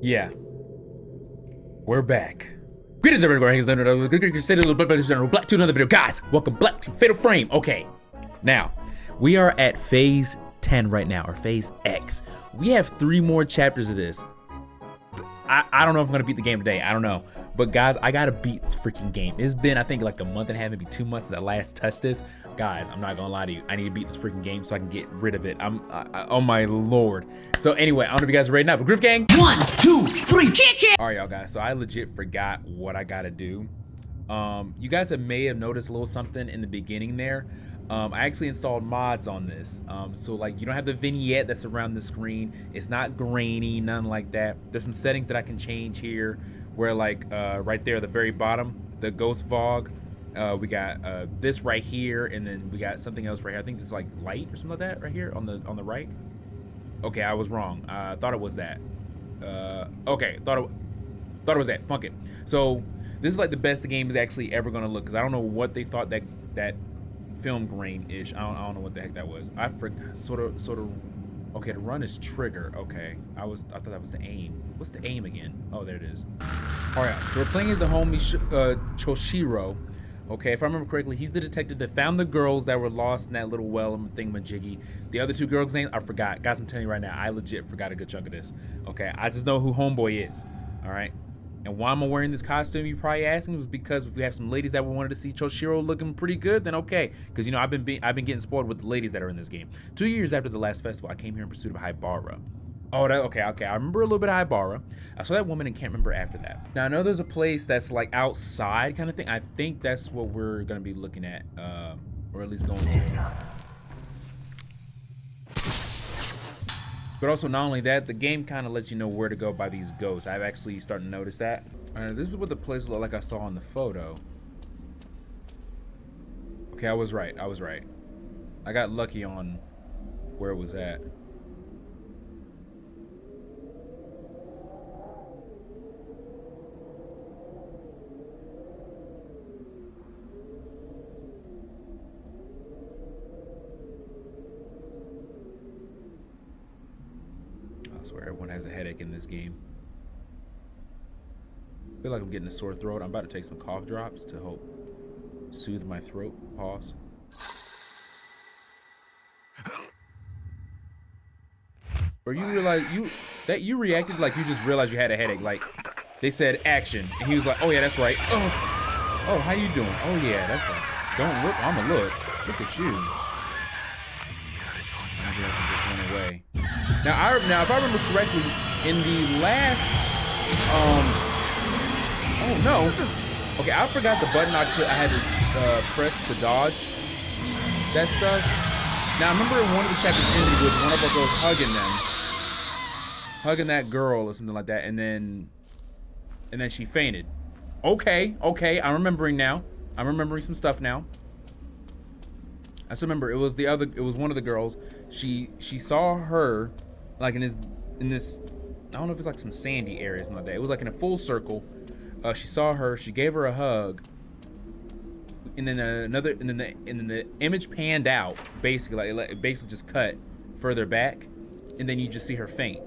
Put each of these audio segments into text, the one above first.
Yeah, we're back. Greetings everybody, back to another video. Guys, welcome back to Fatal Frame. Okay, now, we are at phase 10 right now, or phase X. We have 3 more chapters of this. I don't know if I'm gonna beat the game today, I don't know. But guys, I gotta beat this freaking game. It's been, I think, like a month and a half, maybe 2 months since I last touched this. Guys, I'm not gonna lie to you. I need to beat this freaking game so I can get rid of it. Oh my lord. So anyway, I don't know if you guys are ready now, but Griff Gang. 1, 2, 3, kick it! All right, y'all guys, so I legit forgot what I gotta do. You guys may have noticed a little something in the beginning there. I actually installed mods on this. So like you don't have the vignette that's around the screen. It's not grainy, none like that. There's some settings that I can change here where like right there at the very bottom, the ghost fog. We got this right here, and then we got something else right here. I think this is like light or something like that right here on the right. Okay, I was wrong. I thought it was that. Okay, thought it was that. Fuck it. So this is like the best the game is actually ever gonna look, because I don't know what they thought that film grain-ish. I don't know what the heck that was. I forgot. Sort of. Okay, the run is trigger. Okay, I thought that was the aim. What's the aim again? Oh, there it is. All right, so we're playing as the homie Choshiro. Okay, if I remember correctly, he's the detective that found the girls that were lost in that little well and thingamajiggy. The other 2 girls' names I forgot. Guys, I'm telling you right now, I legit forgot a good chunk of this. Okay, I just know who homeboy is. All right. And why am I wearing this costume, you're probably asking, was because if we have some ladies that wanted to see Choshiro looking pretty good, then okay. Because, you know, I've been getting spoiled with the ladies that are in this game. 2 years after the last festival, I came here in pursuit of Haibara. Oh, okay. I remember a little bit of Haibara. I saw that woman and can't remember after that. Now, I know there's a place that's like outside kind of thing. I think that's what we're going to be looking at, or at least going to. But also, not only that, the game kind of lets you know where to go by these ghosts. I've actually started to notice that. This is what the place looked like I saw in the photo. Okay, I was right. I got lucky on where it was at. I swear everyone has a headache in this game. I feel like I'm getting a sore throat. I'm about to take some cough drops to help soothe my throat. Pause. Or you realize you reacted like you just realized you had a headache. Like they said action, and he was like, "Oh yeah, that's right." Oh, how you doing? Oh yeah, that's right. Don't look. I'ma look. Look at you. I just went away. Now, if I remember correctly, in the last, oh no, okay, I forgot the button I had to press to dodge that stuff. Now, I remember in one of the chapters ended with one of our girls hugging that girl or something like that, and then she fainted. Okay, I'm remembering now. I'm remembering some stuff now. I still remember it was one of the girls. She saw her like in this I don't know if it's like some sandy area or something like that. It was like in a full circle. She saw her, she gave her a hug, and then the image panned out, basically like it basically just cut further back, and then you just see her faint.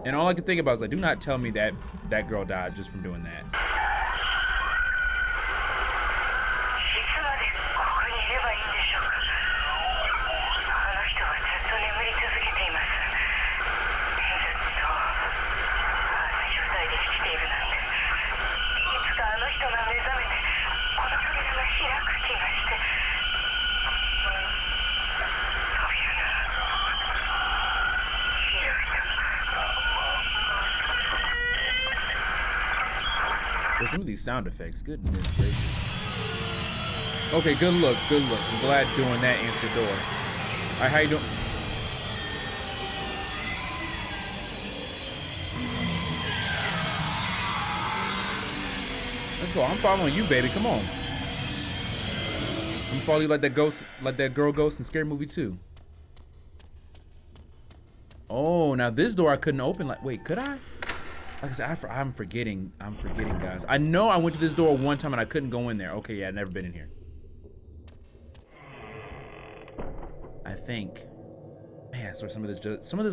And all I could think about was like, do not tell me that girl died just from doing that. There's some of these sound effects, goodness gracious. Okay, good looks. I'm glad doing that answered the door. All right, how you doing? Let's go. I'm following you, baby. Come on. I'm following you like that girl ghost in Scary Movie 2. Oh, now this door I couldn't open. Like, wait, could I? Like I said, I'm forgetting, guys. I know I went to this door one time and I couldn't go in there. Okay, yeah, I've never been in here. I think. Man, so some of this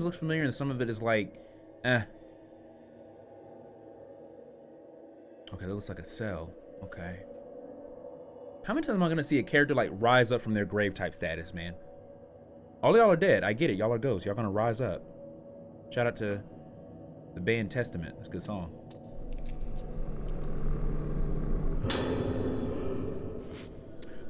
looks familiar and some of it is like, eh. Okay, that looks like a cell. Okay. How many times am I gonna see a character like rise up from their grave type status, man? All y'all are dead. I get it. Y'all are ghosts. Y'all gonna rise up. Shout out to the band Testament. That's a good song.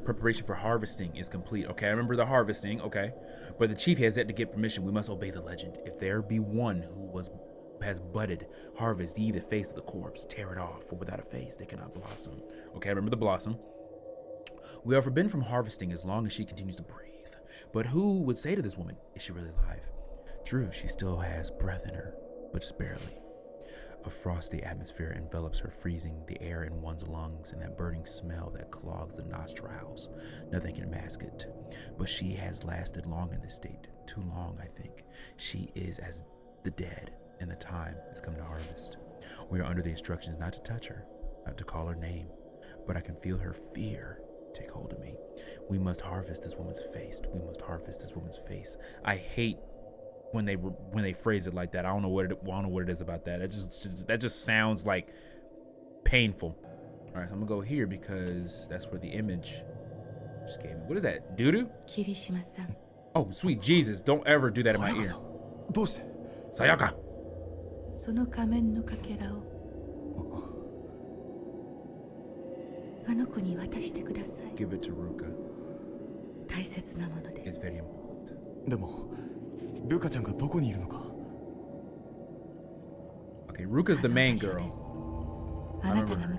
Preparation for harvesting is complete. Okay, I remember the harvesting. Okay, but the chief has yet to get permission. We must obey the legend. If there be one who has budded, harvest ye the face of the corpse, tear it off, for without a face they cannot blossom. Okay, I remember the blossom. We are forbidden from harvesting as long as she continues to breathe. But who would say to this woman, is she really alive? True, she still has breath in her, but just barely. A frosty atmosphere envelops her, freezing the air in one's lungs, and that burning smell that clogs the nostrils. Nothing can mask it. But she has lasted long in this state. Too long, I think. She is as the dead, and the time has come to harvest. We are under the instructions not to touch her, not to call her name, but I can feel her fear take hold of me. We must harvest this woman's face. We must harvest this woman's face. I hate when they phrase it like that. I don't know what it is about that. That just sounds like painful. All right, so I'm gonna go here because that's where the image just gave me. What is that? Doo-doo? Oh, sweet Jesus! Don't ever do that in my ear. Sayaka. Give it to Ruka. It's very important. Okay, Ruka's the main girl. I remember her in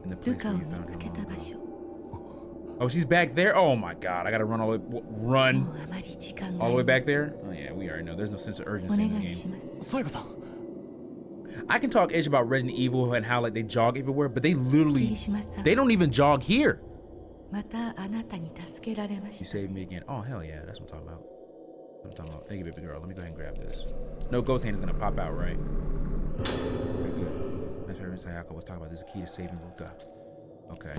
the place where you found her. Oh, she's back there? Oh my god, I gotta run all the way back there? Oh yeah, we already know. There's no sense of urgency in this game. I can talk ish about Resident Evil and how like they jog everywhere, but they don't even jog here. You saved me again. Oh hell yeah, that's what I'm talking about. Thank you, baby girl. Let me go ahead and grab this. No ghost hand is gonna pop out, right? Very good. My favorite Sayaka was talking about this is the key to saving Ruka. Okay.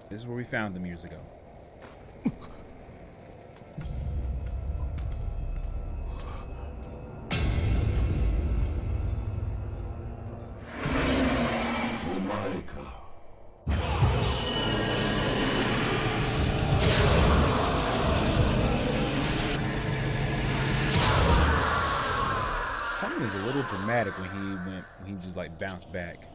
This is where we found them years ago. It was a little dramatic when he just like bounced back.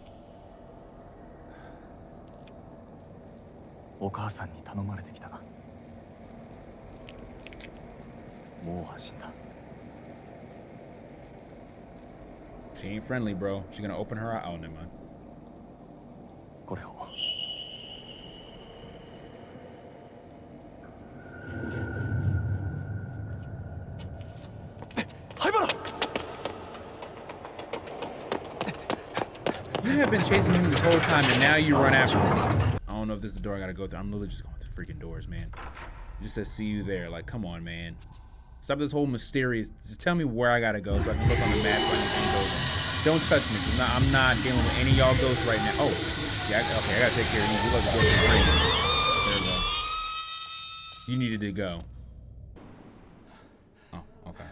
She ain't friendly, bro. She gonna open her eye. Oh, never mind. You have been chasing him this whole time, and now you run after him. I don't know if this is the door I gotta go through. I'm literally just going through freaking doors, man. It just says see you there. Like, come on, man. Stop this whole mysterious. Just tell me where I gotta go so I can look on the map when I go there. Don't touch me. I'm not dealing with any of y'all ghosts right now. Oh, yeah. Okay, I gotta take care of you. You like to go to the ring. There we go. You needed to go. Oh, okay.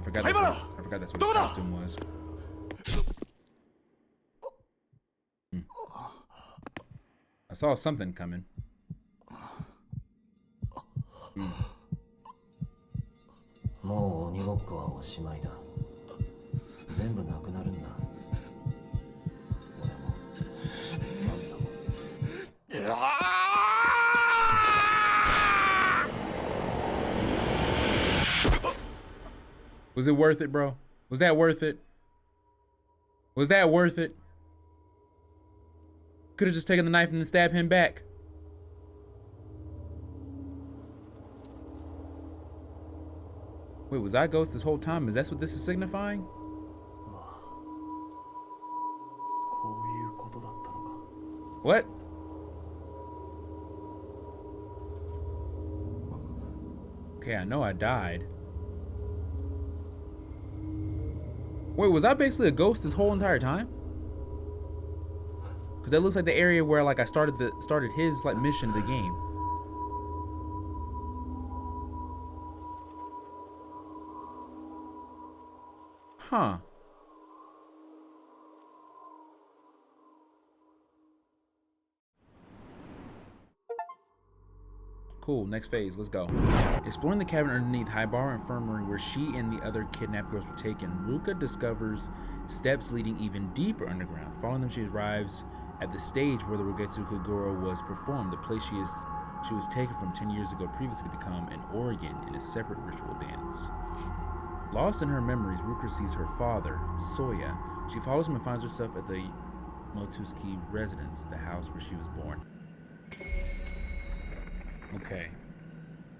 I forgot that's what his costume was. I saw something coming. Was it worth it, bro? Was that worth it? Was that worth it? Could have just taken the knife and then stabbed him back. Wait, was I Ghost this whole time? Is that what this is signifying? What? Okay, I know I died. Wait, was I basically a ghost this whole entire time? Because that looks like the area where like I started his like mission of the game. Huh. Cool, next phase, let's go. Exploring the cavern underneath Hybar Infirmary where she and the other kidnapped girls were taken, Ruka discovers steps leading even deeper underground. Following them, she arrives at the stage where the Rogetsu Kagura was performed, the place she was taken from 10 years ago previously to become an organ in a separate ritual dance. Lost in her memories, Ruka sees her father, Soya. She follows him and finds herself at the Motuski residence, the house where she was born. Okay.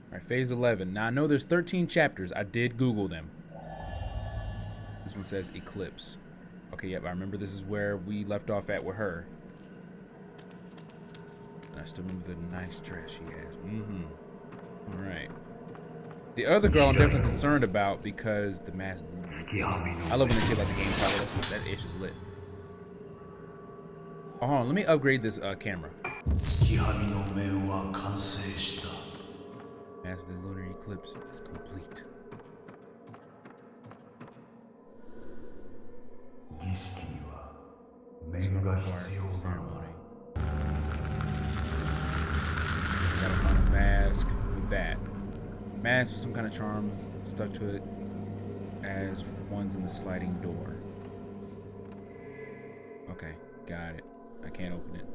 Alright, phase 11. Now I know there's 13 chapters. I did Google them. This one says Eclipse. Okay, yep, I remember this is where we left off at with her. And I still remember the nice dress she has. Alright. The other girl I'm definitely concerned about because the mask. I love when they say about the game title. That itch is lit. Oh, hold on, let me upgrade this camera. Mask of the Lunar Eclipse is complete. Ceremony. Gotta find a mask with that. Mask with some kind of charm stuck to it as one's in the sliding door. Okay, got it. I can't open it.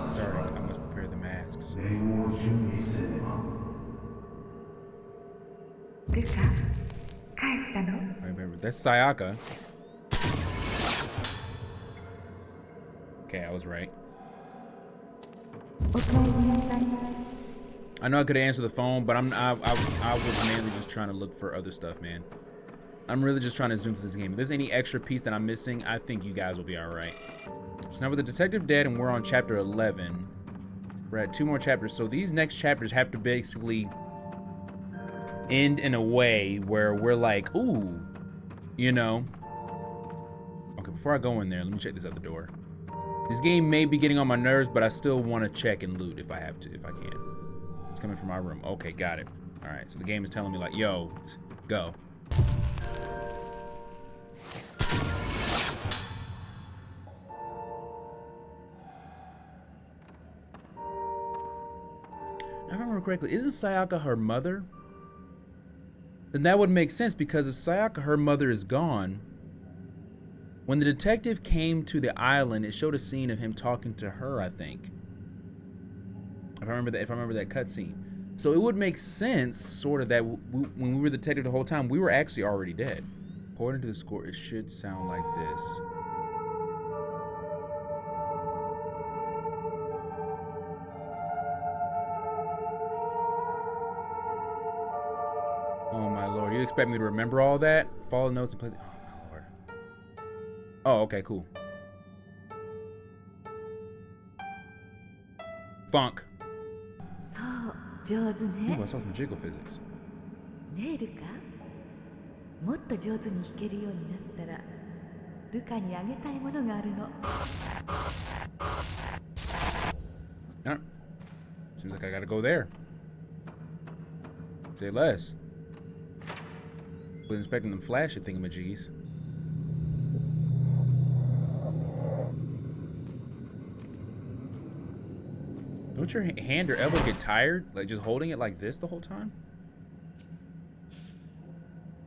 Starting, I must prepare the masks. Remember, that's Sayaka. Okay, I was right. I know I could answer the phone, but I was mainly just trying to look for other stuff, man. I'm really just trying to zoom through this game. If there's any extra piece that I'm missing, I think you guys will be all right. So now with the detective dead and we're on chapter 11, we're at 2 more chapters. So these next chapters have to basically end in a way where we're like, ooh, you know. Okay, before I go in there, let me check this other door. This game may be getting on my nerves, but I still want to check and loot if I have to, if I can. It's coming from my room. Okay, got it. All right, so the game is telling me like, yo, go. If I remember correctly, isn't Sayaka her mother? Then that would make sense because if Sayaka, her mother, is gone, when the detective came to the island, it showed a scene of him talking to her, I think. If I remember that cutscene. So it would make sense, sort of, that when we were the detective the whole time, we were actually already dead. According to the score, it should sound like this. Oh my lord, you expect me to remember all that? Follow the notes and play the... Oh my lord. Oh, okay, cool. Funk. Ooh, I saw some jiggle physics. Yep. Seems like I gotta go there. Say less. Was inspecting them flashy thingamajiggies. Don't your hand or elbow get tired? Like just holding it like this the whole time?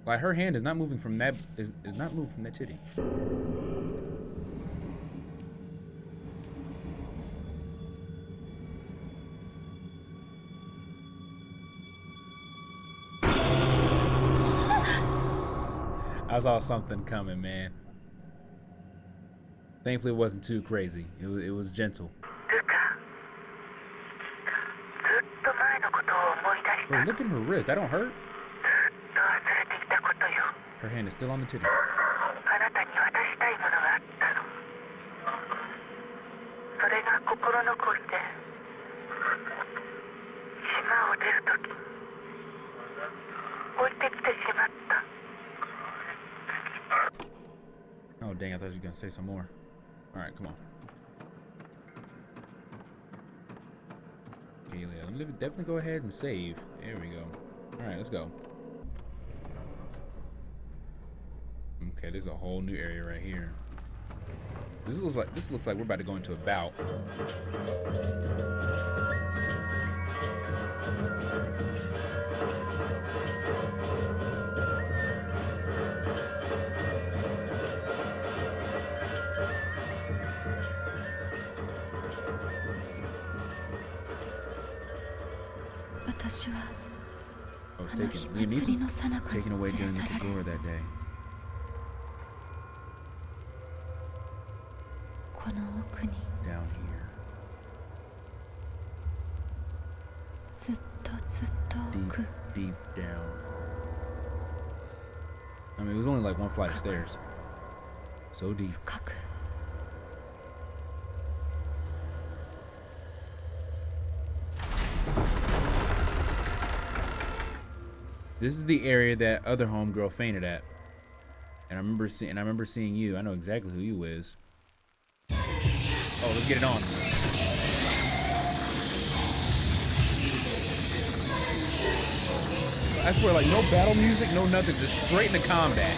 Like her hand is not moving from that is not moving from that titty. I saw something coming, man. Thankfully it wasn't too crazy. It was gentle. Bro, look at her wrist. That don't hurt. Her hand is still on the titty. Oh dang, I thought you were gonna say some more. Alright, come on. Okay, let me definitely go ahead and save Here we go. All right, let's go. Okay, there's a whole new area right here. This looks like we're about to go into a bout. I was taken away during the Kagura that day. Down here. Deep down. I mean, it was only like one flight of stairs. So deep. This is the area that other homegirl fainted at. And I remember seeing you. I know exactly who you is. Oh, let's get it on. I swear, like, no battle music, no nothing, just straight into combat.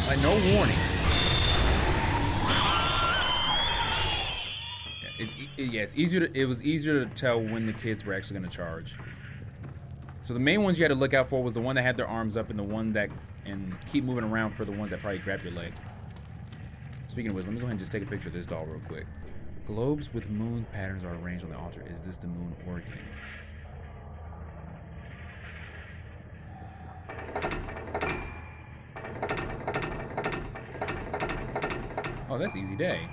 Like, no warning. Yeah, it was easier to tell when the kids were actually gonna charge. So the main ones you had to look out for was the one that had their arms up and the one that, and keep moving around for the ones that probably grabbed your leg. Speaking of which, let me go ahead and just take a picture of this doll real quick. Globes with moon patterns are arranged on the altar. Is this the moon working? Oh, that's easy day.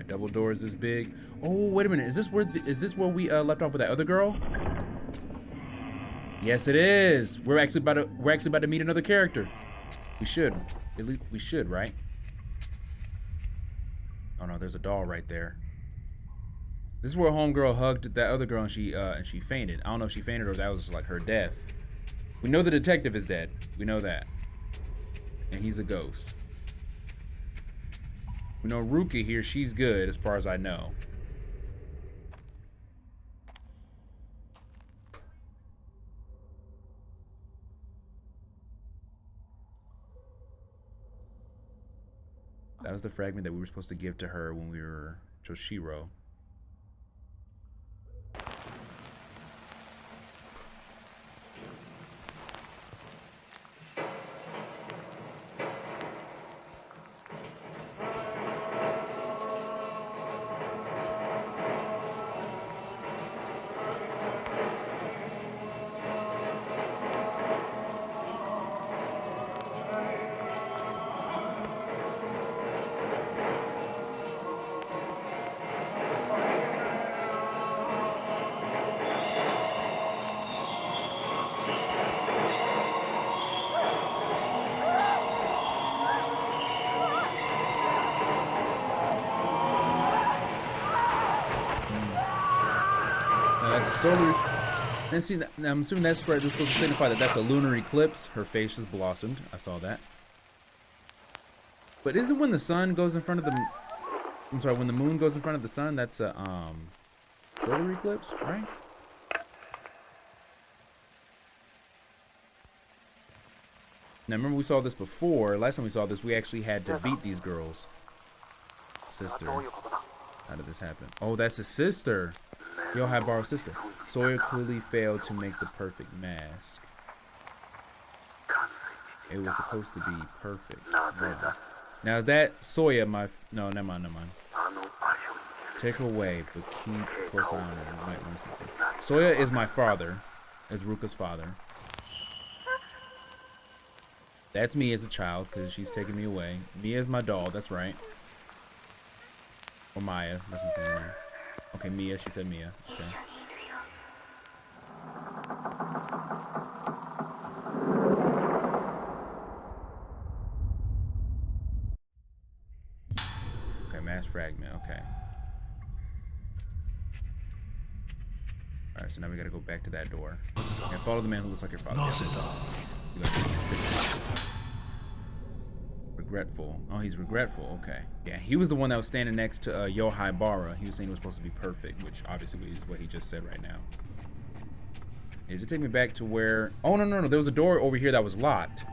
Double doors this big. Oh, wait a minute. Is this where we left off with that other girl? Yes, it is. We're actually about to meet another character. We should. At least we should, right? Oh no, there's a doll right there. This is where homegirl hugged that other girl and she fainted. I don't know if she fainted or that was like her death. We know the detective is dead. We know that. And he's a ghost. We know Ruka here, she's good as far as I know. That was the fragment that we were supposed to give to her when we were Choshiro. Solar. And see, I'm assuming that's where they're supposed to signify that that's a lunar eclipse. Her face has blossomed. I saw that. But isn't when the sun goes in front of the... I'm sorry, when the moon goes in front of the sun, that's a solar eclipse, right? Now, remember we saw this before. Last time we saw this, we actually had to beat these girls. Sister. How did this happen? Oh, that's a sister. Yohaibaru's sister. Sawyer clearly failed to make the perfect mask. It was supposed to be perfect. Yeah. Now is that Sawyer my... No, never mind. Take her away, but keep close eye on her. You might learn something. Sawyer is my father. Is Ruka's father. That's me as a child, because she's taking me away. Mia is my doll, that's right. Or Maya, that's what I'm saying there. Okay, Mia, she said Mia. Okay. Okay, mass fragment. Okay. All right, so now we gotta go back to that door. Yeah, follow the man who looks like your father. Regretful. Oh, he's regretful. Okay. Yeah, he was the one that was standing next to Yohai Bara. He was saying it was supposed to be perfect, which obviously is what he just said right now. Does it take me back to where... Oh, no. There was a door over here that was locked.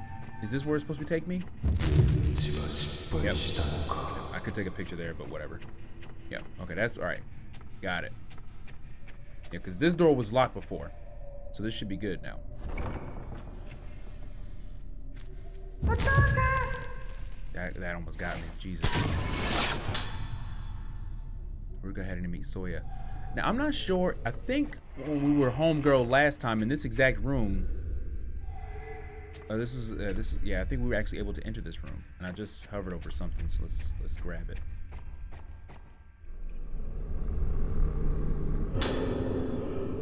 Is this where it's supposed to take me? Yep. I could take a picture there, but whatever. Yep. Okay, that's... All right. Got it. Yeah, because this door was locked before. So this should be good now. That almost got me. Jesus. We're going ahead and meet Soya. Now, I'm not sure. I think when we were homegirl last time in this exact room... yeah, I think we were actually able to enter this room. And I just hovered over something, so let's grab it.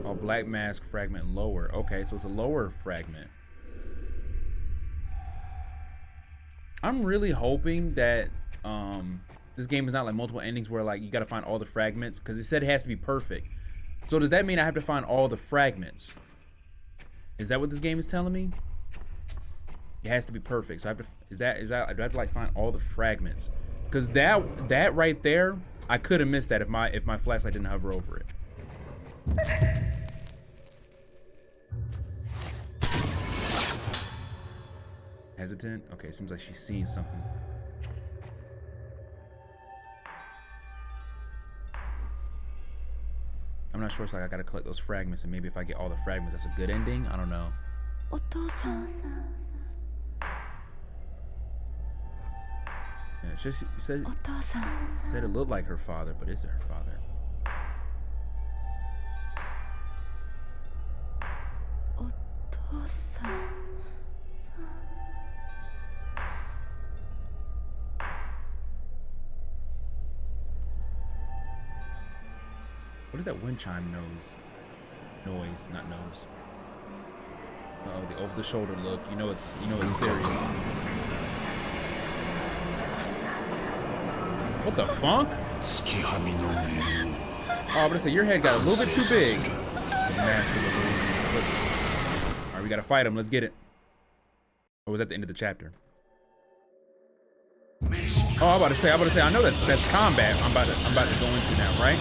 Oh, black mask fragment lower. Okay, so it's a lower fragment. I'm really hoping that this game is not like multiple endings where like you gotta find all the fragments, because it said it has to be perfect. So does that mean I have to find all the fragments? Is that what this game is telling me? It has to be perfect. So I have to, do I have to like find all the fragments? Because that right there, I could have missed that if my flashlight didn't hover over it. Hesitant? Okay, seems like she's seeing something. I'm not sure, it's like I gotta collect those fragments, and maybe if I get all the fragments, that's a good ending? I don't know. Yeah, she said it looked like her father, but is it her father? What is that wind chime noise? Not nose. Uh-oh, the over the shoulder look. You know it's serious. What the funk? Oh, I'm gonna say your head got a little bit too big. Alright, we gotta fight him. Let's get it. Or was that the end of the chapter? Oh, I'm about to say, I know that's combat. I'm about to go into now, right?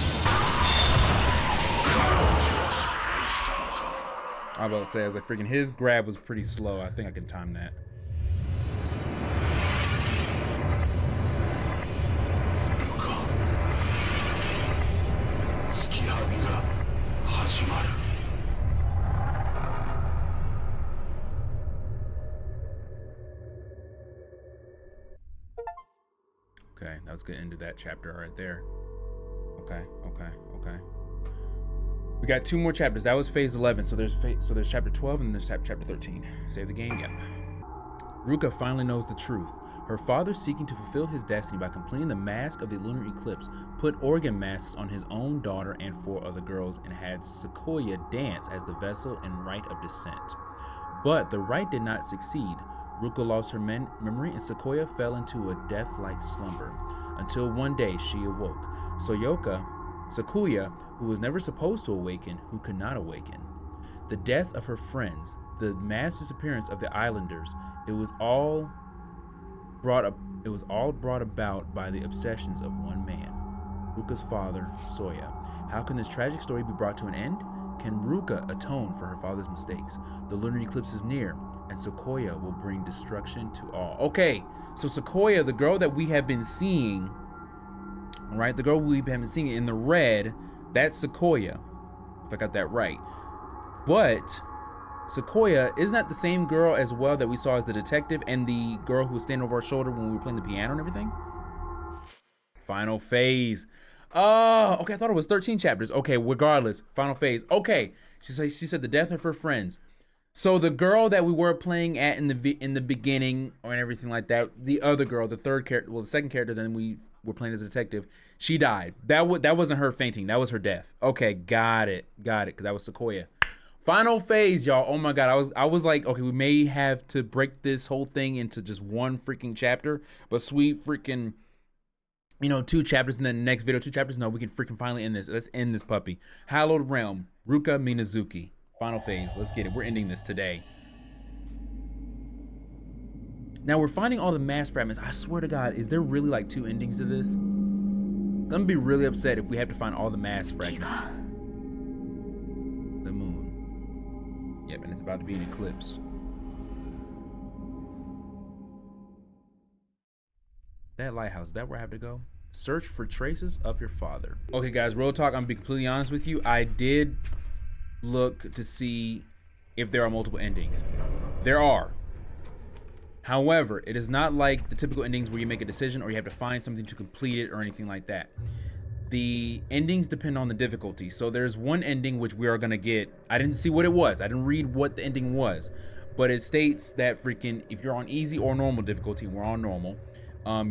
I'm about to say, I was like, freaking his grab was pretty slow. I think I can time that. Okay, that was good end of that chapter right there. Okay. We got 2 more chapters. That was phase 11. So there's chapter 12 and there's chapter 13. Save the game. Yep. Ruka finally knows the truth. Her father, seeking to fulfill his destiny by completing the mask of the lunar eclipse, put organ masks on his own daughter and 4 other girls and had Sequoia dance as the vessel and rite of descent. But the rite did not succeed. Ruka lost her memory and Sequoia fell into a death-like slumber until one day she awoke. Sequoia, who was never supposed to awaken, who could not awaken. The deaths of her friends, the mass disappearance of the islanders, it was all brought about by the obsessions of one man, Ruka's father, Soya. How can this tragic story be brought to an end? Can Ruka atone for her father's mistakes? The lunar eclipse is near, and Sequoia will bring destruction to all. Okay, so Sequoia, the girl that we have been seeing, right? The girl we've been seeing in the red, that's Sequoia, if I got that right. But Sequoia, isn't that the same girl as well that we saw as the detective and the girl who was standing over our shoulder when we were playing the piano and everything? Final phase. Oh, okay, I thought it was 13 chapters. Okay, regardless, final phase. Okay, she said the death of her friends. So the girl that we were playing at in the beginning and everything like that, the other girl, the third character, well, the second character, then we were playing as a detective, she died. That wasn't her fainting. That was her death. Okay, got it. Because that was Sequoia. Final phase, y'all. Oh my God, I was like, okay, we may have to break this whole thing into just one freaking chapter, but sweet freaking you know, 2 chapters and then the next video 2 chapters. No, we can freaking finally end this. Let's end this puppy. Hallowed Realm, Ruka Minazuki. Final phase. Let's get it. We're ending this today. Now we're finding all the mass fragments. I swear to God, is there really like 2 endings to this? I'm gonna be really upset if we have to find all the mass fragments. The moon. Yep, and it's about to be an eclipse. That lighthouse, is that where I have to go? Search for traces of your father. Okay guys, real talk, I'm gonna be completely honest with you. I did look to see if there are multiple endings. There are. However, it is not like the typical endings where you make a decision or you have to find something to complete it or anything like that. The endings depend on the difficulty. So there's one ending which we are gonna get. I didn't see what it was. I didn't read what the ending was, but it states that freaking if you're on easy or normal difficulty, we're on normal,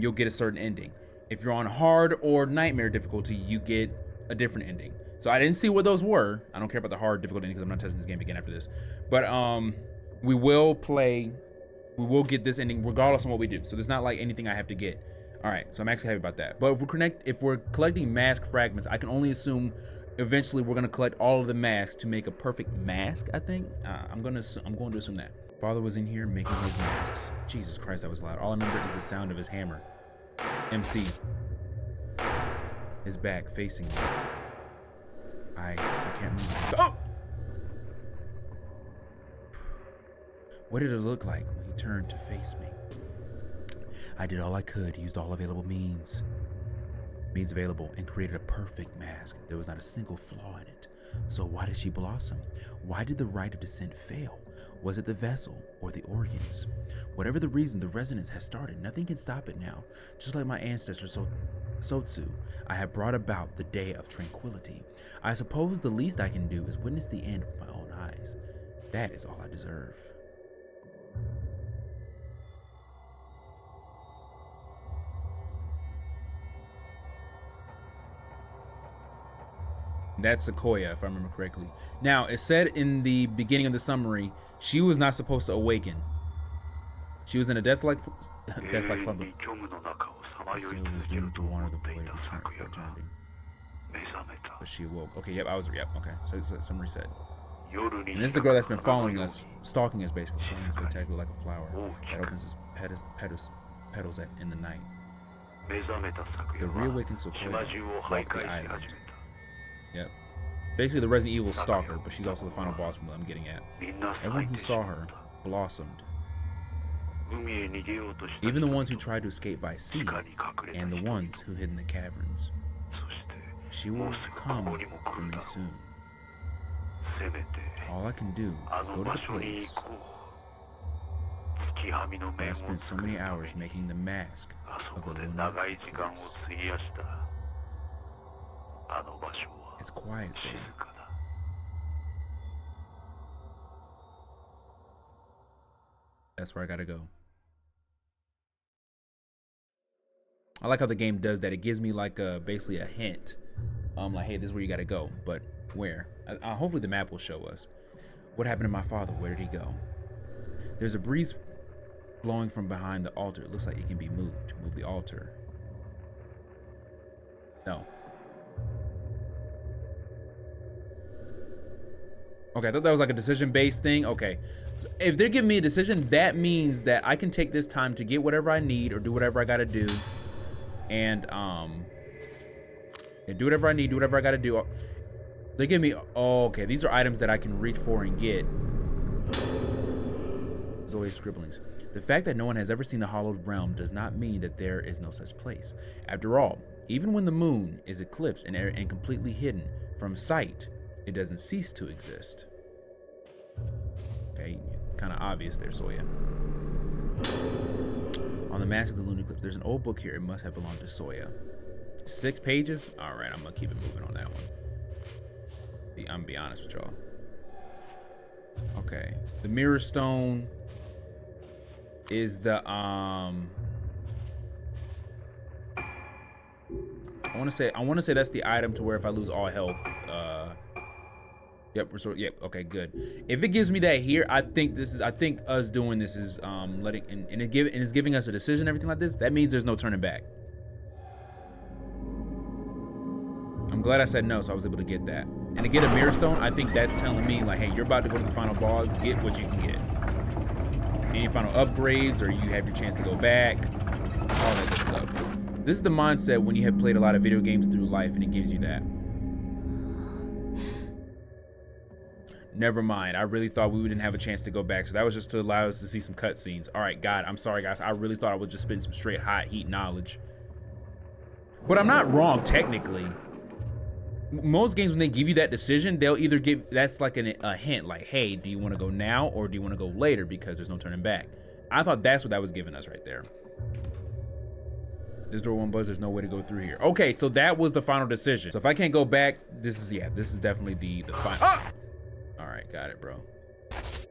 you'll get a certain ending. If you're on hard or nightmare difficulty, you get a different ending. So I didn't see what those were. I don't care about the hard difficulty because I'm not testing this game again after this. But we will get this ending regardless of what we do. So there's not like anything I have to get. All right, so I'm actually happy about that. But if we're collecting mask fragments, I can only assume eventually we're gonna collect all of the masks to make a perfect mask. I think I'm going to assume that. Father was in here making his masks. Jesus Christ, that was loud. All I remember is the sound of his hammer. MC. His back facing me. I can't move. Oh! What did it look like when he turned to face me? I did all I could, used all available means available, and created a perfect mask. There was not a single flaw in it. So why did she blossom? Why did the rite of descent fail? Was it the vessel or the organs? Whatever the reason, the resonance has started. Nothing can stop it now. Just like my ancestor Sotsu, I have brought about the day of tranquility. I suppose the least I can do is witness the end with my own eyes. That is all I deserve. That's Sequoia, if I remember correctly. Now, it said in the beginning of the summary, she was not supposed to awaken. She was in a death-like slumber. She was doomed to wander the void return for eternity. But she awoke. Okay, yep, okay. So it's what summary said. And this is the girl that's been following us, stalking us basically, showing us spectacular like a flower that opens its petals in the night. The reawakened Sequoia walked the island. Yep. Basically the Resident Evil stalker, but she's also the final boss from what I'm getting at. Everyone who saw her blossomed. Even the ones who tried to escape by sea, and the ones who hid in the caverns. She will come for me soon. All I can do is go to the place where I spent so many hours making the mask of the Lunar Eclipse. It's quiet there. That's where I gotta go. I like how the game does that. It gives me like basically a hint. Like, hey, this is where you gotta go. But where? Hopefully the map will show us. What happened to my father? Where did he go? There's a breeze blowing from behind the altar. It looks like it can be moved. Move the altar. No. Okay, I thought that was like a decision-based thing. Okay, so if they're giving me a decision, that means that I can take this time to get whatever I need or do whatever I gotta do, and do whatever I need, do whatever I gotta do. They give me, oh, okay, these are items that I can reach for and get. Zoe's scribblings. The fact that no one has ever seen the Hallowed Realm does not mean that there is no such place. After all, even when the moon is eclipsed and completely hidden from sight, it doesn't cease to exist. Okay, it's kind of obvious there, Soya. On the mask of the Lunar Eclipse, there's an old book here. It must have belonged to Soya. 6 pages? All right, I'm gonna keep it moving on that one. I'm gonna be honest with y'all. Okay, the Mirror Stone is the I want to say that's the item to where if I lose all health, yep, restore. Yep, okay, good. If it gives me that here, I think us doing this is letting and it's giving us a decision, everything like this. That means there's no turning back. I'm glad I said no, so I was able to get that. And to get a mirror stone, I think that's telling me like, hey, you're about to go to the final boss, get what you can get. Any final upgrades, or you have your chance to go back, all that good stuff. This is the mindset when you have played a lot of video games through life, and it gives you that. Never mind, I really thought we didn't have a chance to go back, so that was just to allow us to see some cutscenes. All right, God, I'm sorry, guys. I really thought I was just spitting some straight hot heat knowledge. But I'm not wrong, technically. Most games, when they give you that decision, they'll either give, that's like a hint, like, hey, do you want to go now or do you want to go later, because there's no turning back. I thought that's what that was giving us right there. This door won't buzz, there's no way to go through here. Okay, so that was the final decision. So if I can't go back, this is definitely the final. Ah! All right, got it, bro. That's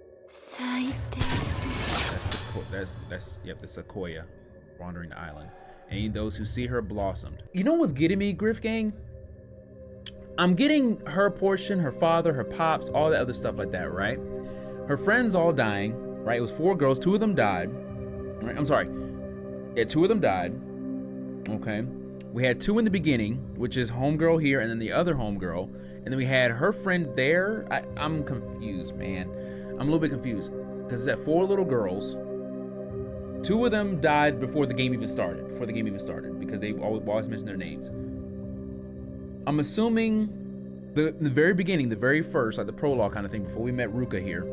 the sequoia wandering the island. And those who see her blossomed. You know what's getting me, Griff Gang? I'm getting her portion, her father, her pops, all that other stuff like that, right? Her friends all dying, right? It was 4 girls, 2 of them died. Right? I'm sorry. Yeah, 2 of them died. Okay. We had 2 in the beginning, which is homegirl here and then the other homegirl. And then we had her friend there. I'm confused, man. I'm a little bit confused. Because it's at 4 little girls. 2 of them died before the game even started. Because they always mention their names. I'm assuming the very beginning, the very first, like the prologue kind of thing, before we met Ruka here,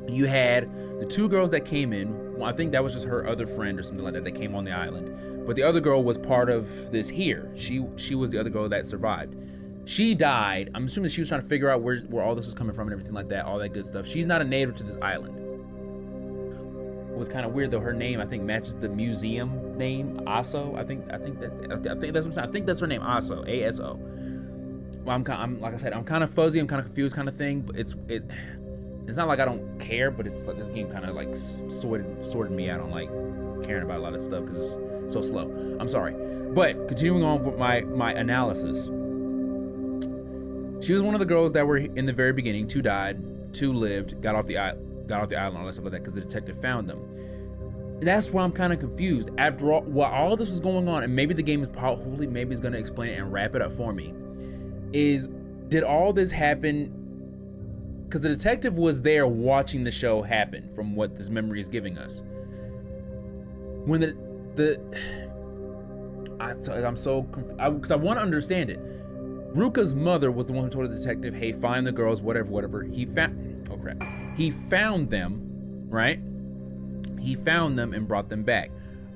you had the 2 girls that came in. Well, I think that was just her other friend or something like that that came on the island. But the other girl was part of this here. She was the other girl that survived. She died. I'm assuming she was trying to figure out where all this was coming from and everything like that, all that good stuff. She's not a native to this island. It was kind of weird though. Her name, I think, matches the museum name, Aso. I think that's what I'm saying. I think that's her name, Aso, A-S-O. Well, I'm like I said, I'm kind of fuzzy, I'm kind of confused, kind of thing. But it's not like I don't care, but it's like this game kind of like sorted me out on like caring about a lot of stuff because it's so slow. I'm sorry, but continuing on with my analysis. She was one of the girls that were in the very beginning. 2 died, 2 lived, got off the island, all that stuff like that, because the detective found them. That's where I'm kind of confused. After all, while all this was going on, and maybe the game is maybe it's going to explain it and wrap it up for me, did all this happen because the detective was there watching the show happen, from what this memory is giving us. When I'm so confused, because I want to understand it. Ruka's mother was the one who told the detective, hey, find the girls, whatever. He found them, right? He found them and brought them back.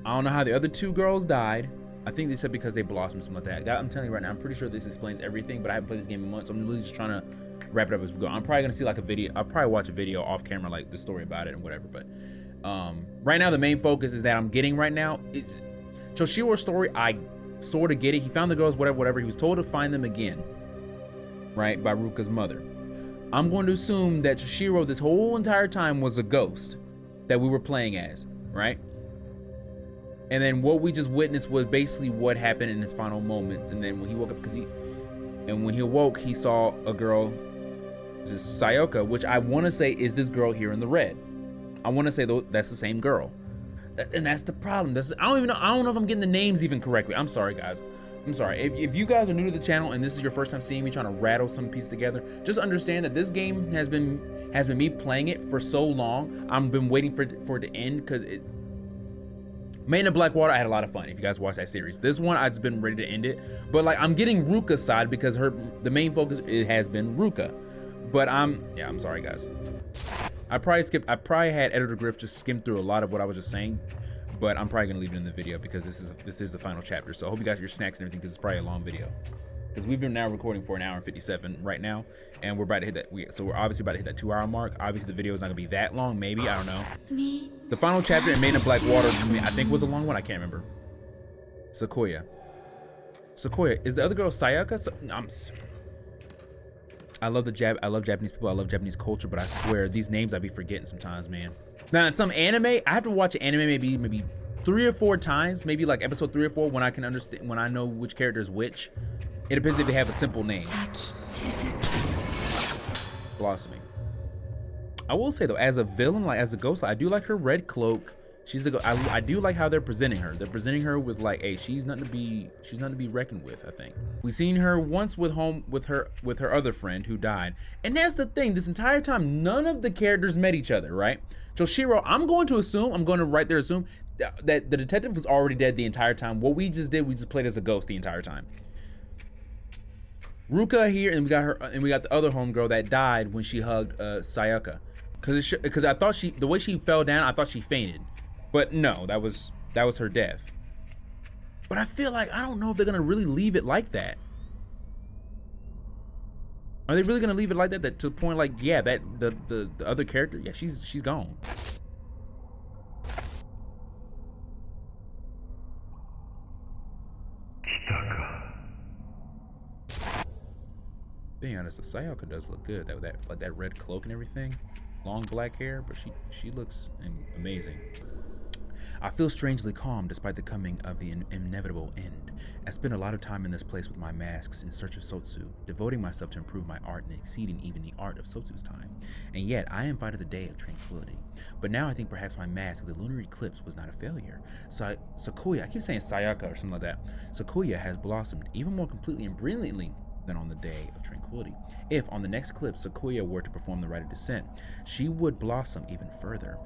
I don't know how the other 2 girls died. I think they said because they blossomed, something like that. I'm telling you right now, I'm pretty sure this explains everything, but I haven't played this game in months, so I'm really just trying to wrap it up as we go. I'm probably gonna see like a video. I'll probably watch a video off camera, like the story about it and whatever. But right now, the main focus is that I'm getting right now. It's Choshiro's story. I sort of get it. He found the girls, whatever. He was told to find them again, right, by Ruka's mother. I'm going to assume that Choshiro this whole entire time was a ghost that we were playing as, right? And then what we just witnessed was basically what happened in his final moments. And then when he woke up, when he awoke, he saw a girl, this is Sayoka, which I want to say is this girl here in the red. I want to say that's the same girl. And that's the problem. I don't know if I'm getting the names even correctly. I'm sorry, guys. I'm sorry. If you guys are new to the channel and this is your first time seeing me trying to rattle some piece together, just understand that this game has been me playing it for so long. I've been waiting for it to end, because Made in Blackwater, I had a lot of fun. If you guys watch that series, this one I've just been ready to end it. But like, I'm getting Ruka's side because the main focus has been Ruka. But I'm sorry, guys. I probably had Editor Griff just skim through a lot of what I was just saying, but I'm probably gonna leave it in the video because this is the final chapter. So I hope you got your snacks and everything, because it's probably a long video. Because we've been now recording for 1 hour and 57 right now, and we're about to hit that. So we're obviously about to hit that 2-hour mark. Obviously the video is not gonna be that long, maybe, I don't know. The final chapter in Made in Blackwater, I think, was a long one. I can't remember. Sequoia. Is the other girl Sayaka? I love Japanese people. I love Japanese culture, but I swear these names I be forgetting sometimes, man. Now in some anime, I have to watch an anime maybe 3 or 4 times, maybe like episode 3 or 4, when I can understand, when I know which character is which. It depends if they have a simple name. Blossoming. I will say though, as a villain, like as a ghost, I do like her red cloak, She's the I do like how they're presenting her. They're presenting her with like, hey, she's nothing to be reckoned with. I think we've seen her once with her other friend who died, and that's the thing. This entire time, none of the characters met each other, right? So Shiro, I'm going to right there assume that the detective was already dead the entire time. What we just did, we just played as a ghost the entire time. Ruka here, and we got the other homegirl that died when she hugged Sayaka, because I thought the way she fell down, I thought she fainted. But no, that was her death. But I feel like, I don't know if they're gonna really leave it like that. Are they really gonna leave it like that? That to the point, like, yeah, that the other character, yeah, she's gone. Being honest, Sayaka does look good. That red cloak and everything, long black hair, but she looks amazing. I feel strangely calm despite the coming of the inevitable end. I spent a lot of time in this place with my masks in search of Sotsu, devoting myself to improve my art and exceeding even the art of Sotsu's time. And yet, I invited the day of tranquility. But now I think perhaps my mask of the Lunar Eclipse was not a failure. Sakuya, I keep saying Sayaka or something like that. Sakuya has blossomed even more completely and brilliantly than on the day of tranquility. If, on the next eclipse, Sakuya were to perform the rite of descent, she would blossom even further.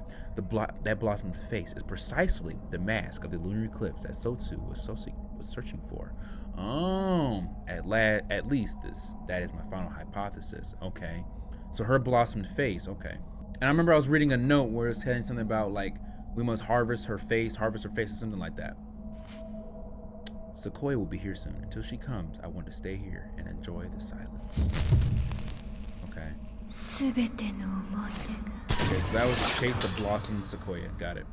That blossomed face is precisely the mask of the lunar eclipse that Sotsu was searching for. At least that is my final hypothesis. Okay, so her blossomed face. Okay, and I remember I was reading a note where it's saying something about like we must harvest her face, or something like that. Sequoia will be here soon. Until she comes, I want to stay here and enjoy the silence. Okay. Okay, so that was Chase the Blossom Sequoia. Got it.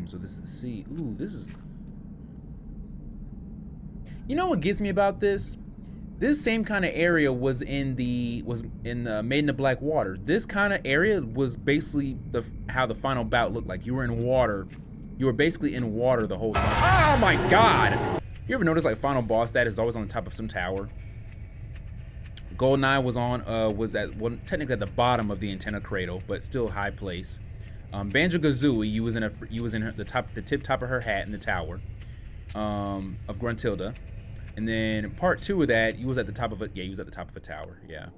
So this is the sea. Ooh, this is... You know what gets me about this? This same kind of area was in Maiden of Black Water. This kind of area was basically how the final bout looked like. You were in water. You were basically in water the whole time. Oh my god! You ever notice like final boss stat is always on the top of some tower? Goldeneye was technically at the bottom of the antenna cradle, but still high place. Banjo-Kazooie, you was in the tip top of her hat in the tower of Gruntilda. And then part 2 of that, you was at the top of it. Yeah, you was at the top of a tower. Yeah,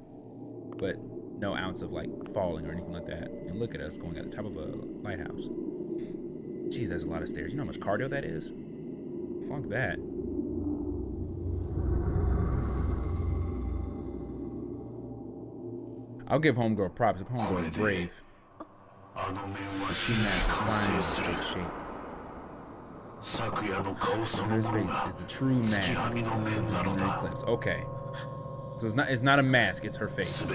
but no ounce of like falling or anything like that. And look at us going at the top of a lighthouse. Jeez, that's a lot of stairs. You know how much cardio that is? Funk that. I'll give Homegirl props. Homegirl is brave. But she managed to take shape. Her face is the true mask of the Lunar Eclipse. Okay. So it's not a mask, it's her face.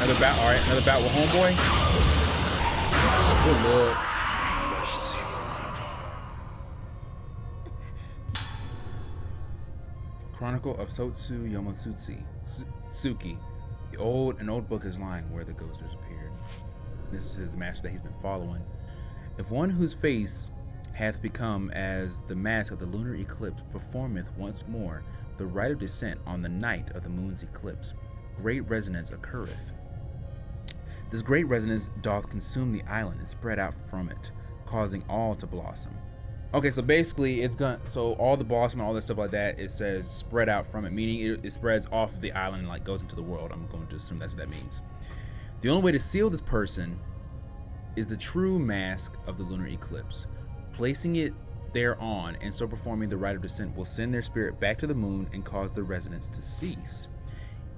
Another bout with Homeboy. Good looks. Chronicle of Sotsu Yomotsutsu. Tsuki. An old book is lying where the ghost disappeared. This is his master that he's been following. If one whose face hath become as the mask of the lunar eclipse performeth once more the rite of descent on the night of the moon's eclipse, great resonance occurreth. This great resonance doth consume the island and spread out from it, causing all to blossom. Okay, so basically so all the blossom and all that stuff like that, it says spread out from it, meaning it spreads off of the island and like goes into the world. I'm going to assume that's what that means. The only way to seal this person is the true mask of the lunar eclipse. Placing it thereon and so performing the rite of descent will send their spirit back to the moon and cause the resonance to cease.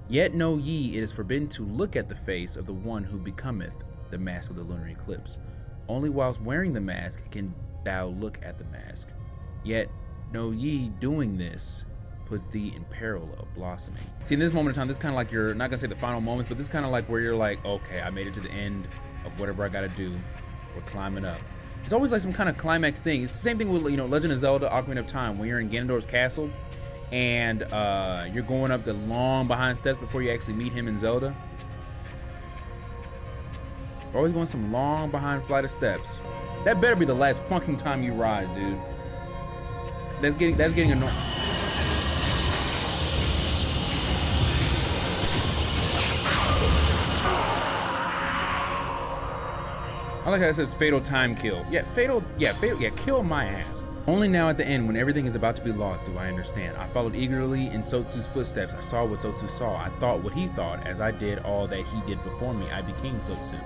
Yet know ye, it is forbidden to look at the face of the one who becometh the mask of the lunar eclipse. Only whilst wearing the mask can thou look at the mask. Yet know ye, doing this puts thee in peril of blossoming. See, in this moment in time, this is kind of like you're not gonna say the final moments, but this is kind of like where you're like, okay, I made it to the end of whatever I gotta do. We're climbing up. It's always like some kind of climax thing. It's the same thing with, you know, Legend of Zelda: Ocarina of Time, when you're in Ganondorf's castle and you're going up the long behind steps before you actually meet him in Zelda. We're always going some long behind flight of steps. That better be the last fucking time you rise, dude. That's getting annoying. I like how it says fatal time kill. Yeah, fatal, kill my ass. Only now at the end, when everything is about to be lost, do I understand. I followed eagerly in Sotsu's footsteps. I saw what Sotsu saw. I thought what he thought. As I did all that he did before me, I became Sotsu.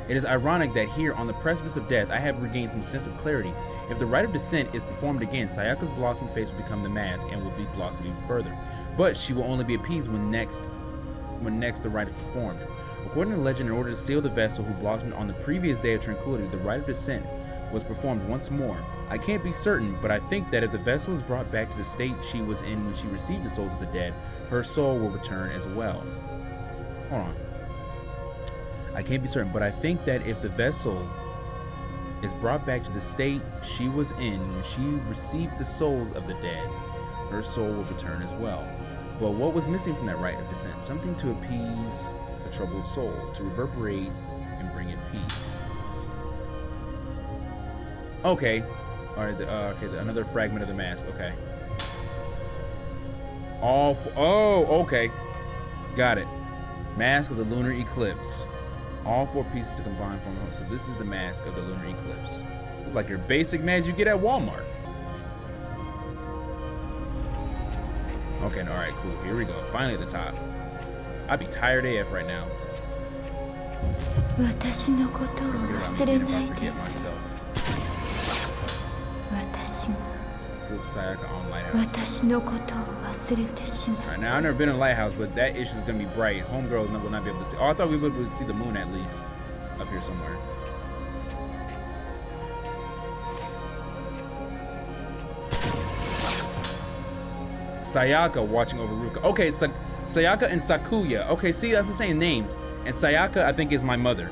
It is ironic that here, on the precipice of death, I have regained some sense of clarity. If the rite of descent is performed again, Sayaka's blossomed face will become the mask and will be blossomed even further. But she will only be appeased when next the rite is performed. According to legend, in order to seal the vessel who blossomed on the previous day of tranquility, the rite of descent was performed once more. I can't be certain, but I think that if the vessel is brought back to the state she was in when she received the souls of the dead, her soul will return as well. Hold on. I can't be certain, but I think that if the vessel is brought back to the state she was in when she received the souls of the dead, her soul will return as well. But what was missing from that rite of descent? Something to appease a troubled soul, to reverberate and bring it peace. Okay. Alright, another fragment of the mask. Okay. Okay. Got it. Mask of the Lunar Eclipse. All 4 pieces to combine from home. So this is the mask of the Lunar Eclipse. Look like your basic mask you get at Walmart. Okay, alright, cool. Here we go. Finally at the top. I'd be tired AF right now. If I forget myself. Group Sayaka on Lighthouse. Alright, now I've never been in a lighthouse, but that issue is gonna be bright. Homegirl will not be able to see. Oh, I thought we would be able to see the moon at least. Up here somewhere. Sayaka watching over Ruka. Okay, Sayaka and Sakuya. Okay, see, I'm saying names. And Sayaka, I think, is my mother.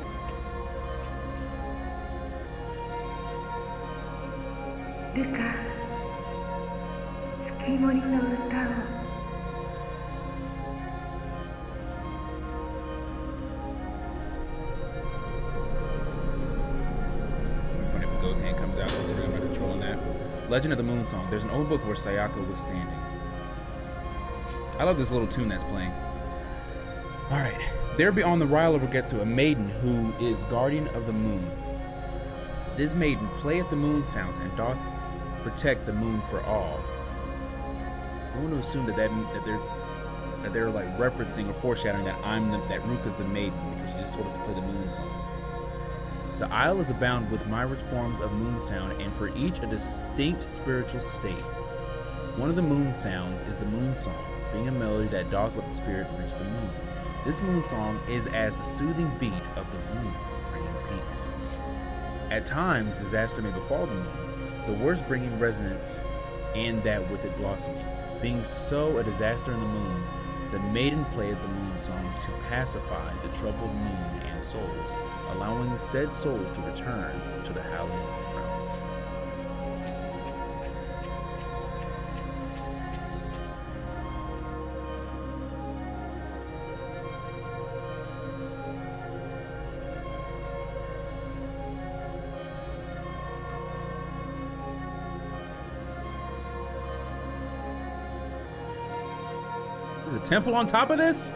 Funny if a ghost hand comes out. I'm not controlling that. Legend of the Moon Song. There's an old book where Sayaka was standing. I love this little tune that's playing. Alright. There beyond the Ryle of Rogetsu, a maiden who is guardian of the moon. This maiden playeth the moon sounds and doth protect the moon for all. I want to assume that they're like referencing or foreshadowing that that Ruka's the maiden because she just told us to play the moon song. The isle is abound with myriad forms of moon sound, and for each a distinct spiritual state. One of the moon sounds is the moon song, being a melody that doth let the spirit reach the moon. This moon song is as the soothing beat of the moon, bringing peace. At times, disaster may befall the moon, the worst bringing resonance, and that with it blossoming. Being so a disaster in the moon, the maiden played the moon song to pacify the troubled moon and souls, allowing said souls to return to the hallowed realm. There's a temple on top of this?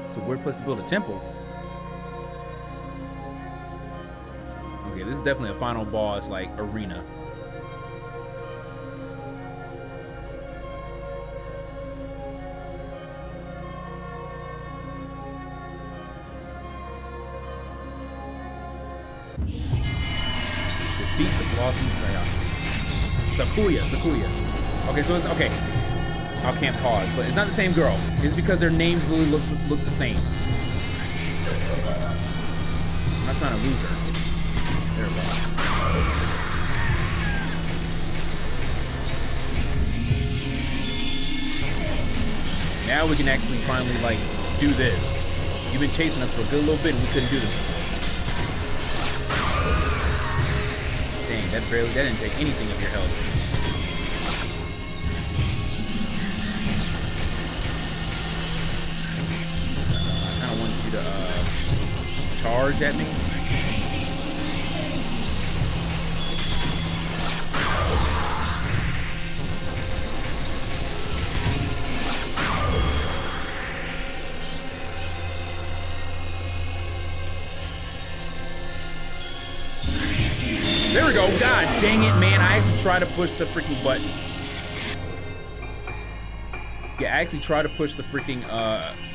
It's a weird place to build a temple. Okay, this is definitely a final boss, like, arena. Defeat the Blossom Sayaka. Sakuya. Okay, so it's, okay. I can't pause, but it's not the same girl. It's because their names literally look the same. I'm not trying to lose her. There we go. Now we can actually finally, like, do this. You've been chasing us for a good little bit and we couldn't do this before. Dang, that didn't take anything of your health. Charge at me. There we go. God dang it, man. I actually tried to push the freaking button. Yeah, I actually tried to push the freaking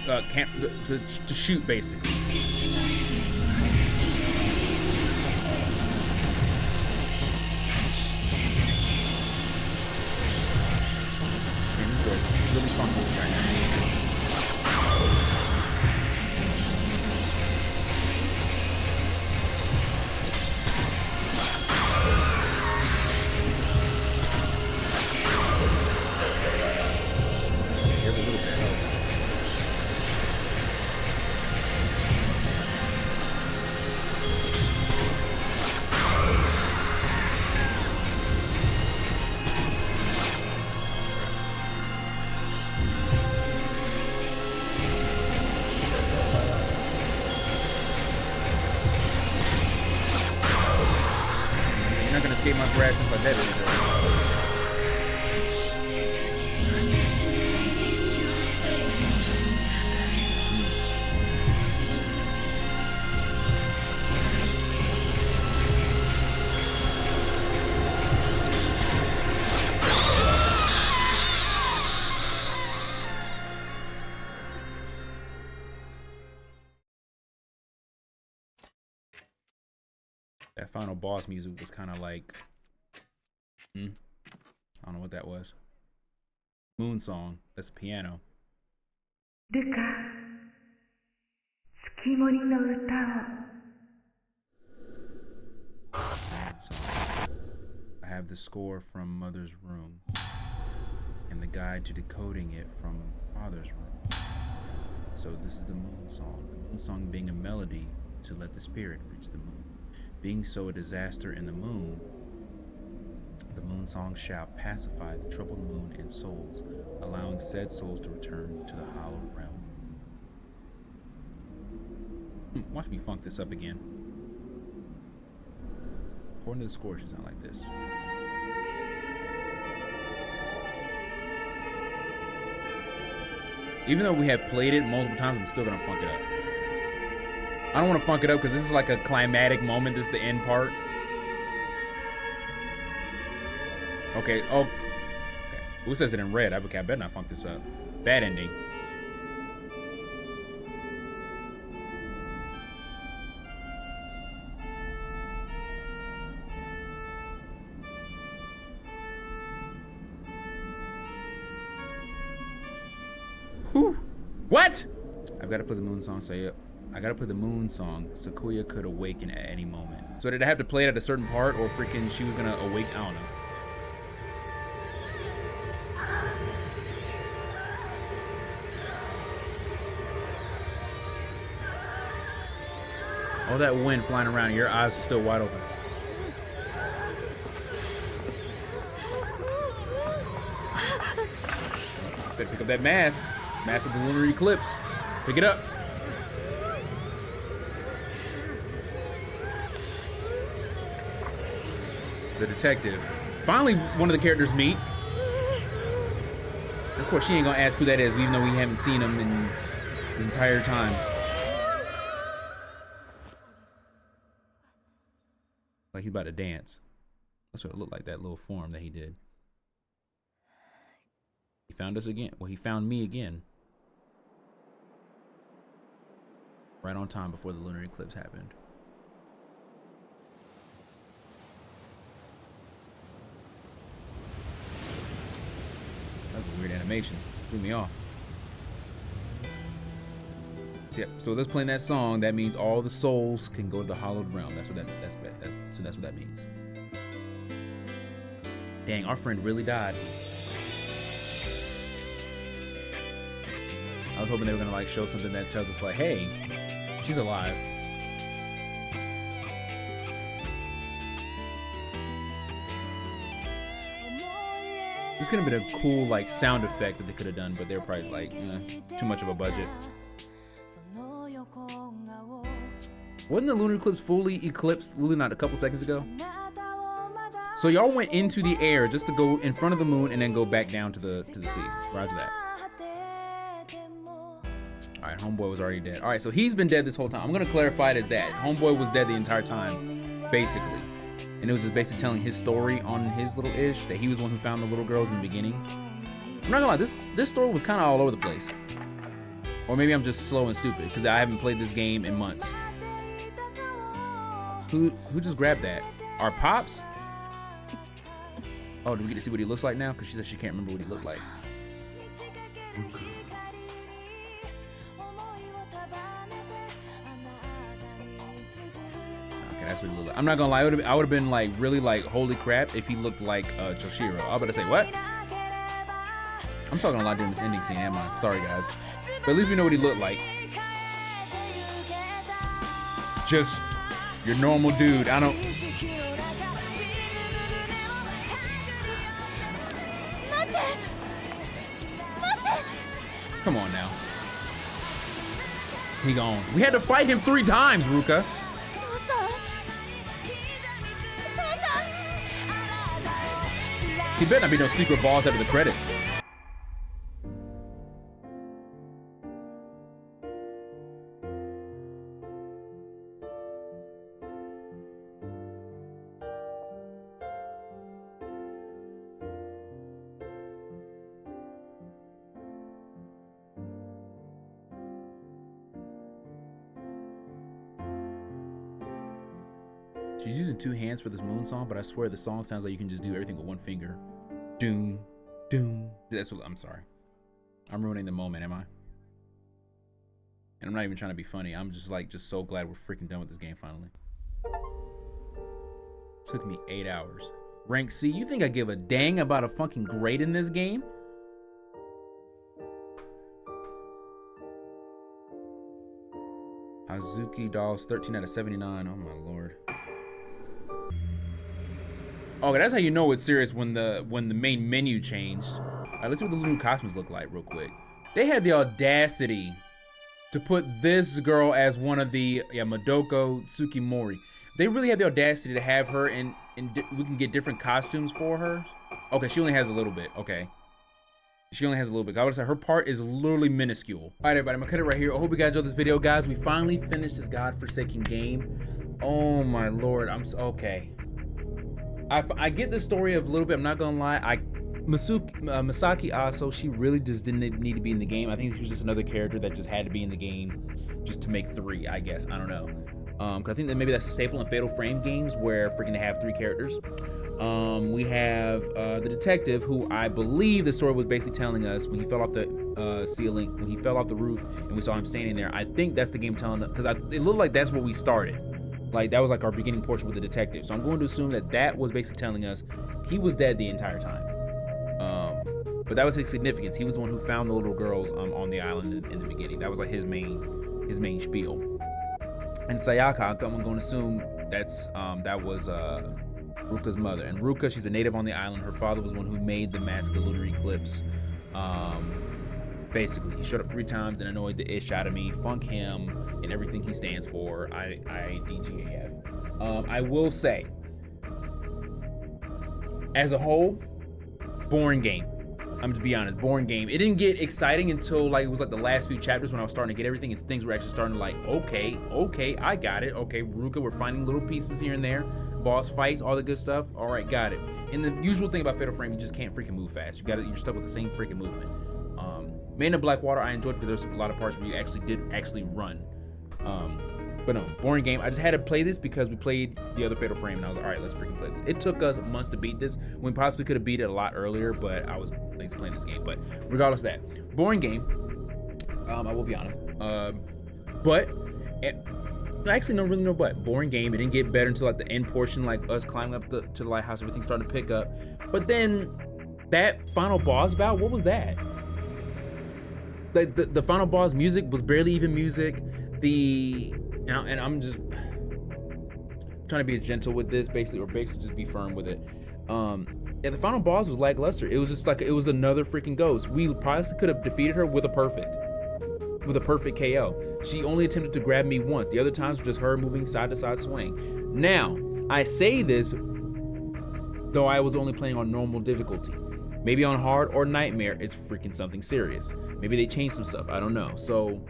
to shoot, basically. Man, this goes really funky right now. Every little bit helps. You're not gonna escape my grasp since I dead either. That final boss music was kind of like, I don't know what that was. Moon Song. That's a piano. ルカ、月森の歌を。 So, I have the score from Mother's room and the guide to decoding it from Father's room. So this is the Moon Song. The Moon Song being a melody to let the spirit reach the moon. Being so a disaster in the moon song shall pacify the troubled moon and souls, allowing said souls to return to the hallowed realm. Watch me funk this up again. According to the score, it should sound like this. Even though we have played it multiple times, I'm still gonna funk it up. I don't want to funk it up because this is like a climatic moment. This is the end part. Okay. Oh. Okay. Who says it in red? I better not funk this up. Bad ending. Whew. What? I've got to put the moon song. Say it. I gotta put the moon song. Sequoia could awaken at any moment. So did I have to play it at a certain part, or freaking she was gonna awake? I don't know. All that wind flying around, your eyes are still wide open. Better pick up that mask. Mask of the Lunar Eclipse. Pick it up. The detective. Finally, one of the characters meet. Of course, she ain't gonna ask who that is, even though we haven't seen him in the entire time. Like he's about to dance. That's what it looked like, that little form that he did. He found us again. Well, he found me again. Right on time before the lunar eclipse happened. That was a weird animation. Threw me off. Yep. So let's play that song. That means all the souls can go to the hallowed realm. That's what that's what that means. Dang, our friend really died. I was hoping they were gonna like show something that tells us like, hey, she's alive. This could have been a cool like sound effect that they could have done, but they're probably like too much of a budget. Wasn't the lunar eclipse fully eclipsed literally not a couple seconds ago? So y'all went into the air just to go in front of the moon and then go back down to the sea. Roger that. All right, homeboy was already dead. All right, so he's been dead this whole time. I'm gonna clarify it as that. Homeboy was dead the entire time, basically. And it was just basically telling his story on his little ish, that he was the one who found the little girls in the beginning. I'm not gonna lie, this story was kind of all over the place. Or maybe I'm just slow and stupid because I haven't played this game in months. Who just grabbed that? Our pops? Oh, do we get to see what he looks like now? Because she said she can't remember what he looked like. Okay, that's what he looked like. I'm not gonna lie, I would have been like really like holy crap if he looked like Choshiro. I was about to say what? I'm talking a lot during this ending scene, am I? Sorry guys, but at least we know what he looked like. Just your normal dude. I don't. Come on now. He gone. We had to fight him 3 times, Ruka. He better not be no secret boss after the credits. She's using 2 hands for this moon song, but I swear the song sounds like you can just do everything with 1 finger. Doom, doom. That's what I'm sorry. I'm ruining the moment, am I? And I'm not even trying to be funny. I'm just like, just so glad we're freaking done with this game finally. Took me 8 hours. Rank C, you think I give a dang about a fucking grade in this game? Hazuki Dolls 13 out of 79. Oh my lord. Okay, that's how you know it's serious when the main menu changed. All right, let's see what the new costumes look like real quick. They had the audacity to put this girl as one of the Madoko Tsukimori. They really had the audacity to have her in we can get different costumes for her. Okay, she only has a little bit. Okay. She only has a little bit. I would say her part is literally minuscule. All right, everybody, I'm gonna cut it right here. I hope you guys enjoyed this video, guys. We finally finished this godforsaken game. Oh my lord, okay. I get the story of a little bit. I'm not gonna lie. Masaki Aso, she really just didn't need to be in the game. I think she was just another character that just had to be in the game just to make 3. I guess I don't know. Cause I think that maybe that's a staple in Fatal Frame games where freaking to have 3 characters. We have the detective, who I believe the story was basically telling us when he fell off the ceiling, when he fell off the roof, and we saw him standing there. I think that's the game telling us, because it looked like that's where we started. Like that was like our beginning portion with the detective. So I'm going to assume that that was basically telling us he was dead the entire time. But that was his significance. He was the one who found the little girls on the island in the beginning. That was like his main spiel. And Sayaka, I'm going to assume that was Ruka's mother. And Ruka, she's a native on the island. Her father was one who made the mask of Lunar Eclipse. Basically, he showed up 3 times and annoyed the ish out of me. Funk him and everything he stands for. IDGAF. I will say, as a whole, boring game. I'm just be honest, boring game. It didn't get exciting until like it was like the last few chapters when I was starting to get everything, and things were actually starting to like, okay, I got it. Okay, Ruka, we're finding little pieces here and there. Boss fights, all the good stuff. All right, got it. And the usual thing about Fatal Frame, you just can't freaking move fast. You're stuck with the same freaking movement. Main of Blackwater, I enjoyed because there's a lot of parts where you actually run. But no, boring game. I just had to play this because we played the other Fatal Frame, and I was like, all right, let's freaking play this. It took us months to beat this. We possibly could have beat it a lot earlier, but I was lazy playing this game. But regardless of that, boring game. I will be honest. Actually, no, really no but. Boring game. It didn't get better until like the end portion, like us climbing up to the lighthouse, everything started to pick up. But then that final boss battle, what was that? The final boss music was barely even music. And I'm just trying to be as gentle with this, basically just be firm with it. Yeah, the final boss was lackluster. It was just like, it was another freaking ghost. We probably could have defeated her with a perfect KO. She only attempted to grab me once. The other times were just her moving side to side swing. Now, I say this, though I was only playing on normal difficulty. Maybe on hard or nightmare, it's freaking something serious. Maybe they changed some stuff, I don't know. So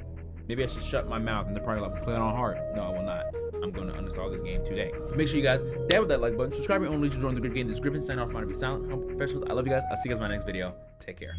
Maybe I should shut my mouth and they're probably like, play it on hard. No, I will not. I'm going to uninstall this game today. Make sure you guys dab with that like button, subscribe, and only to join the Griff game. This is Griffin signing off. I'm going to be silent, humble professionals. I love you guys. I'll see you guys in my next video. Take care.